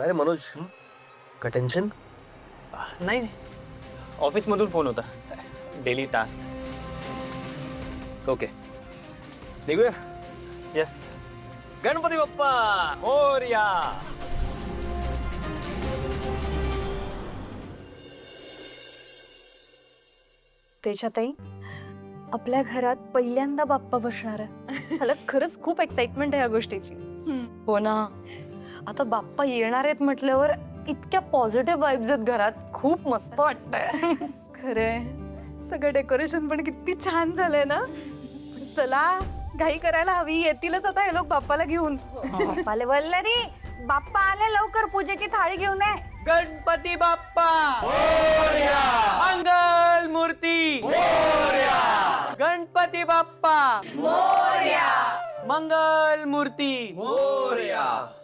काय रे मनोज, काय टेन्शन? नाही ऑफिस मधून फोन होता, डेली टास्क. ओके, निघूया. यस. गणपती बाप्पा मोरया. तेजाताई, आपल्या घरात पहिल्यांदा बाप्पा बसणार आहे. मला खरंच खूप एक्साइटमेंट आहे या गोष्टीची. हो ना, आता बाप्पा येणार आहेत म्हटल्यावर इतक्या पॉझिटिव्ह वाईब्स आहेत घरात. खूप मस्त वाटतंय. खरंय, सगळं डेकोरेशन पण किती छान झालंय ना. चला, घाई करायला हवी. येतीलच आता हे लोक बाप्पाला घेऊन. बाप्पाले वल्लरी, बाप्पा आले, लवकर पूजेची थाळी घेऊन ये. गणपती बाप्पा मोरया. मंगल मूर्ती मोरया. गणपती बाप्पा मोरया. मंगल मूर्ती मोरया.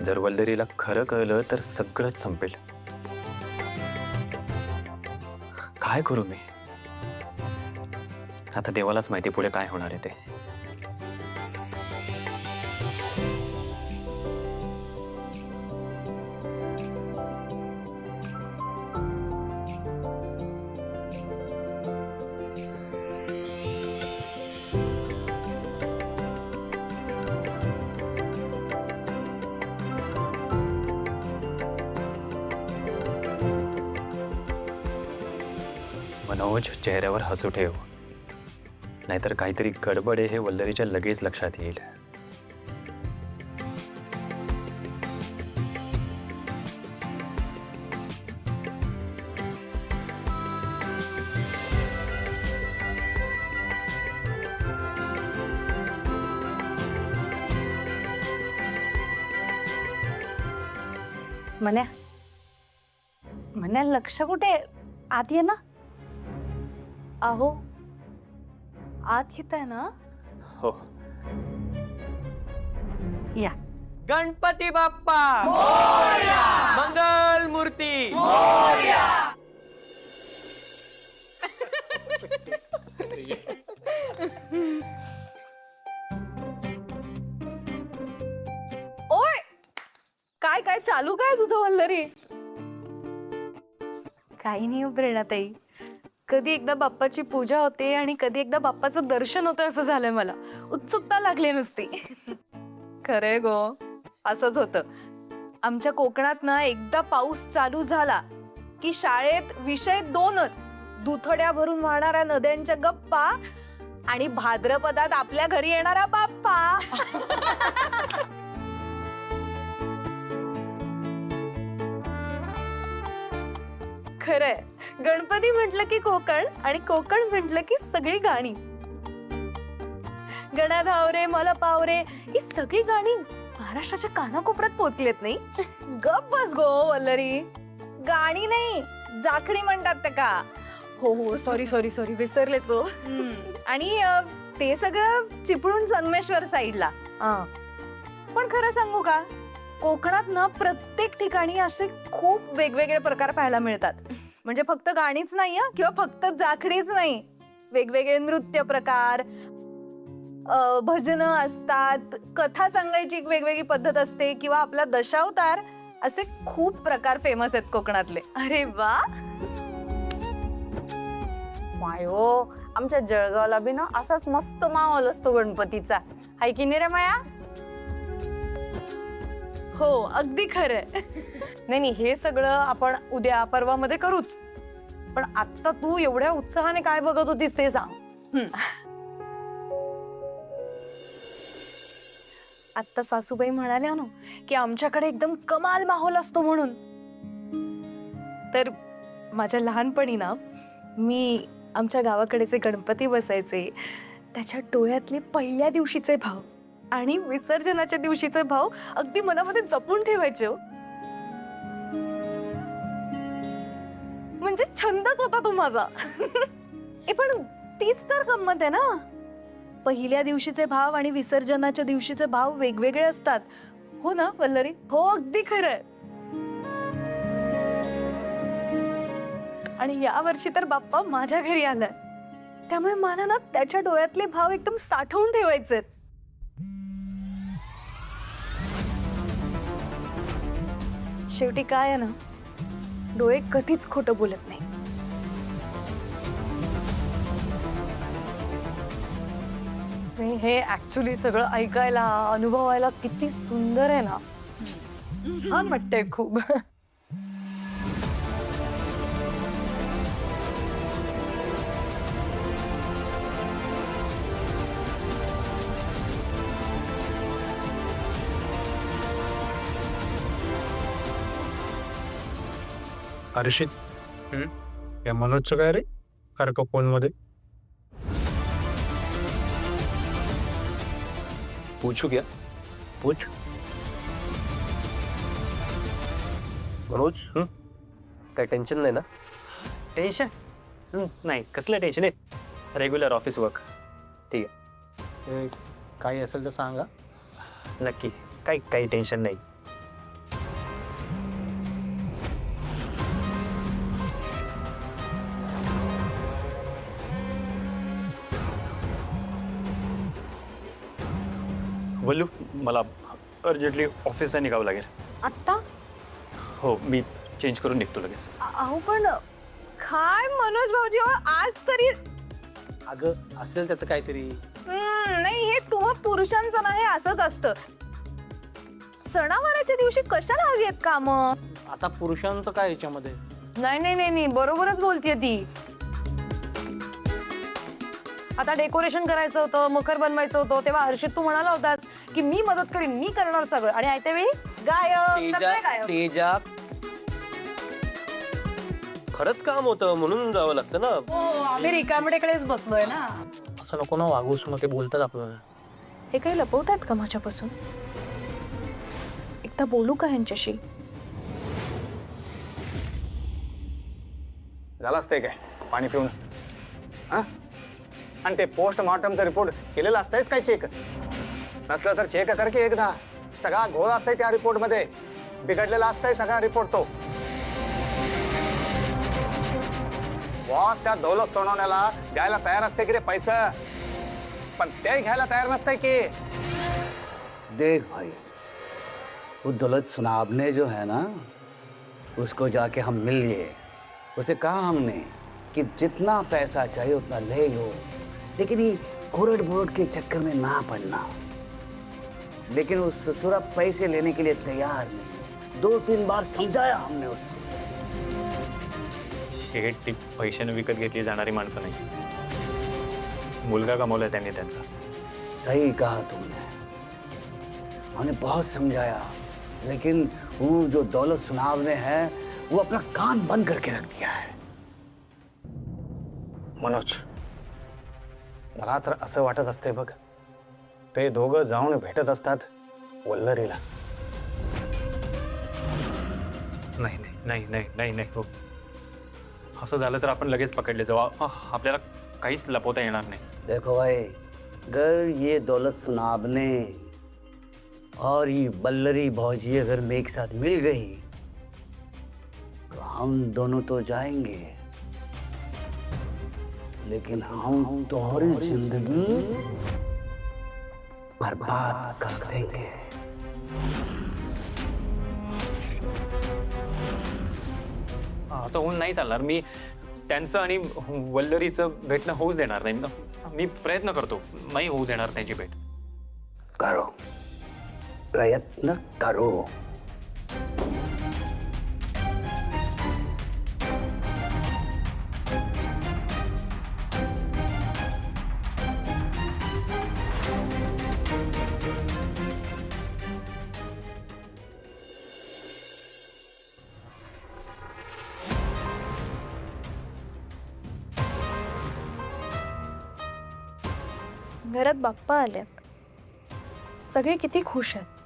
जर वल्लरीला खरं कळलं तर सगळंच संपेल. काय करू मी आता? देवालाच माहिती पुढे काय होणार आहे ते. मनोज, चेहऱ्यावर हसू ठेव, नाहीतर काहीतरी गडबड आहे हे वल्लरीच्या लगेच लक्षात येईल. मन्या, मन्या, लक्ष कुठे? आत ये ना. अहो, आत येत आहे ना. हो. या. गणपती बाप्पा मोरया. मंगल मूर्ती मोरया. ओय, काय काय चालू काय तुझं वल्लरी? काही नाही हो प्रेरणाताई, कधी एकदा बाप्पाची पूजा होते आणि कधी एकदा बाप्पाचं दर्शन होतं असं झालंय. मला उत्सुकता लागली नुसती. खरंय गो, असंच होतं. आमच्या कोकणात ना एकदा पाऊस चालू झाला की शाळेत विषय दोनच: दुथड्या भरून वाहणाऱ्या नद्यांच्या गप्पा आणि भाद्रपदात आपल्या घरी येणारा बाप्पा. खरंय, गणपती म्हटलं की कोकण, आणि कोकण म्हटलं की सगळी गाणी. गणा धावरे मला पावरे, ही सगळी गाणी महाराष्ट्राच्या कानाकोपऱ्यात पोहोचलेत. नाही गप बस गो वल्लरी, गाणी नाही जाखणी म्हणतात ते का. हो हो, सॉरी सॉरी सॉरी, विसरलेच हो. आणि ते सगळं चिपळूण संगमेश्वर साईडला. पण खरं सांगू का, कोकणात ना प्रत्येक ठिकाणी असे खूप वेगवेगळे प्रकार पाहायला मिळतात. म्हणजे फक्त गाणीच नाही किंवा फक्त जाखडीच नाही, वेगवेगळे नृत्य प्रकार, भजन असतात, कथा सांगायची एक वेगवेगळी पद्धत असते, किंवा आपला दशावतार, असे खूप प्रकार फेमस आहेत कोकणातले. अरे वा, मायो, आमच्या जळगावला बी ना असाच मस्त माहोल असतो गणपतीचा, हाय की नाही रे माया? हो, अगदी खरंय. नाही, हे सगळं आपण उद्या परवामध्ये करूच, पण आता तू एवढ्या उत्साहाने काय बघत होतीस ते सांग. आता सासूबाई म्हणाल्या ना की आमच्याकडे एकदम कमाल माहोल असतो म्हणून. तर माझ्या लहानपणी ना मी आमच्या गावाकडेचे गणपती बसायचे, त्याच्या डोळ्यातले पहिल्या दिवशीचे भाव आणि विसर्जनाच्या दिवशीचे भाव अगदी मनामध्ये जपून ठेवायचे हो. म्हणजे छंदच होता तो माझा. पण तीच तर गंमत आहे ना, पहिल्या दिवशीचे भाव आणि विसर्जनाच्या दिवशीचे भाव वेगवेगळे असतात. हो ना वल्लरी? हो, अगदी खरंय. आणि या वर्षी तर बाप्पा माझ्या घरी आलाय, त्यामुळे मला ना त्याच्या डोळ्यातले भाव एकदम साठवून ठेवायचे. शेवटी काय आहे ना, डोळे कधीच खोटं बोलत नाही. हे ऍक्च्युली सगळं ऐकायला, अनुभवायला किती सुंदर आहे ना. छान वाटतंय खूप. हर्षित, या मनोजचं काय रे सारखं फोन मध्ये? पूछू क्या? पूछ. मनोज, काय टेन्शन नाही ना? टेन्शन नाही, कसलं टेन्शन आहे, रेग्युलर ऑफिस वर्क. ठीक आहे. काही असेल तर सांगा. नक्की, काही टेन्शन नाही. वल्लू, मला अर्जंटली ऑफिसला निघावं लागेल. आत्ता? हो, मी चेंज करून निघतो लगेच. अहो पण काय मनोज भाऊजी, अहो, आज तरी. अगं असेल त्याचं काहीतरी. नाही, हे तुम्हा पुरुषांचं नाही, असंच असतं. सणावाराच्या दिवशी कशाला हवी आहेत काम? आता पुरुषांचं काय याच्यामध्ये? नाही नाही नाही नाही, बरोबरच बोलतेय ती. आता डेकोरेशन करायचं होतं, मखर बनवायचं होतं, तेव्हा हर्षित तू म्हणाला होतास की मी मदत करीन, मी करणार सगळं, आणि आयत्या वेळी गायब, सगळे गायब. तेजा, खरंच काम होतं म्हणून जावं लागतं ना. हो, आम्ही रिकामडेकडेच बसलोय ना. असं नको ना वागूस, मग ते बोलतात आपल्याला. हे काही लपवतात का माझ्यापासून? एकदा बोलू का ह्यांच्याशी? झालं असतंय काय पाणी पिऊन? हा, आणि ते पोस्टमॉर्टमचा रिपोर्ट केलेला असतंयच काय चेक? नसलं तर चेक कर की एकदा. सगळा घोळ असतंय त्या रिपोर्टमध्ये, बिघडलेला असतंय सगळा रिपोर्ट तो. बॉस त्या दौलत सोनवण्याला द्यायला तयार असते की रे पैसा, पण ते घ्यायला तयार नसतंय की. देख भाई, वो दौलत सुनाबने जो है ना, उसको जाके हम मिल लिए. उसे कहा हमने कि जितना पैसा चाहिए उतना ले लो, लेकिन ये घोरट बोरट के चक्कर में ना पड़ना. लेकिन वो ससुरा पैसे लेने के लिए तैयार नहीं. 2-3 बार समझाया हमने उसको. हे ती पैशाने विकत घेतली जाणारी माणसं नाही. मुलगा गमावला त्यांनी त्यांचा. सही कहा तुमने. हमने बहुत समझाया, लेकिन वो जो दौलत सुनाबने है वो अपना कान बंद करके रख दिया है. मनोज, मला तर असं वाटत असते बघ, ते दोघं जाऊन भेटत असतात वल्लरीला. नाही नाही नाही नाही नाही नाही हो, असं झालं तर आपण लगेच पकडले जाऊ. आपल्याला काहीच लपवता येणार नाही. देखो भाई, अगर ये दौलत सुनाबने और ये बल्लरी भौजी अगर मैं एक साथ मिल गई तो हम दोनों तो जाएंगे, लेकिन हम तुम्हारी जिंदगी बर्बाद कर देंगे. असं होऊन नाही चालणार. मी त्यांचं आणि वल्लरीचं भेटणं होऊच देणार नाही. मी प्रयत्न करतो, नाही होऊ देणार त्यांची भेट. करो, प्रयत्न करो. घरात बाप्पा आल्यात, सगळे किती खुश आहेत,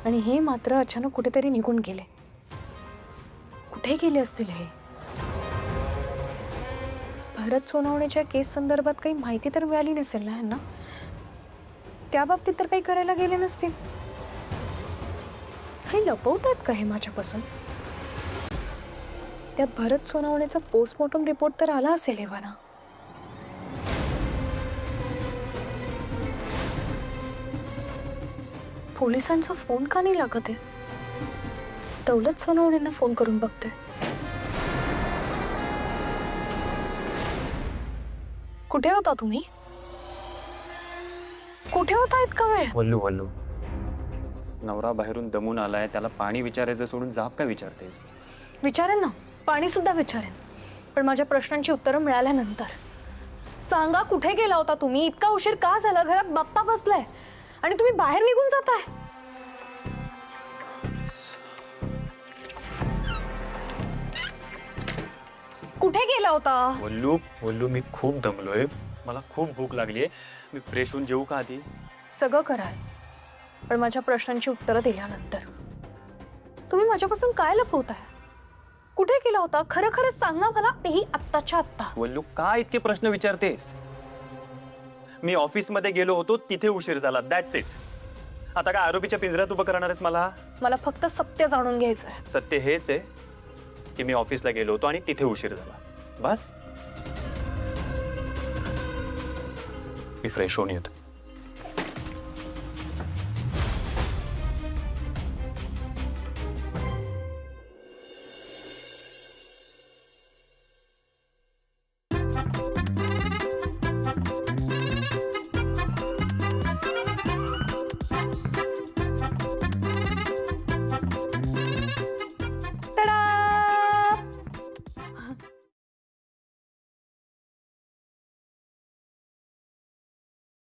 आणि हे मात्र अचानक कुठेतरी निघून गेले. कुठे गेले असतील हे? भरत सोनवणेच्या केस संदर्भात काही माहिती तर मिळाली नसेल ना यांना? त्या बाबतीत तर काही करायला गेले नसतील. काही लपवतात का हे माझ्यापासून? त्यात भरत सोनवणेचा पोस्टमॉर्टम रिपोर्ट तर आला असेल हे बना. पोलिसांचा फोन का नाही लागत आहे? दौलत सोनवणेंना फोन करून बघते. कुठे होता तुम्ही? कुठे होता इतका वेळ? वल्लू वल्लू, नवरा बाहेरून दमून आलाय, त्याला पाणी विचारायचं सोडून जाब काय विचारतेस? विचारेन ना, पाणी सुद्धा विचारेन, पण माझ्या प्रश्नांची उत्तरं मिळाल्यानंतर. सांगा, कुठे गेला होता तुम्ही? इतका उशीर का झाला? घरात बाप्पा बसलाय आणि तुम्ही बाहेर निघून जाताय. कुठे गेला होता? वल्लू वल्लू, मी खूप दमलोय, मला खूप भूक लागलीये, मी फ्रेश होऊन जेवू का आधी? सगळं कराल, पण माझ्या प्रश्नांची उत्तरं दिल्यानंतर. तुम्ही माझ्यापासून काय लपवताय? कुठे गेला होता? खरं खरंच सांग ना मला, तेही आत्ताच्या आत्ता. वल्लू, का इतके प्रश्न विचारतेस? मी ऑफिसमध्ये गेलो होतो, तिथे उशीर झाला, दॅट्स इट. आता काय आरोपीच्या पिंजऱ्यात उभं करणार आहेस मला? मला फक्त सत्य जाणून घ्यायचंय. सत्य हेच आहे की मी ऑफिसला गेलो होतो आणि तिथे उशीर झाला, बस. मी फ्रेश होऊन येतो.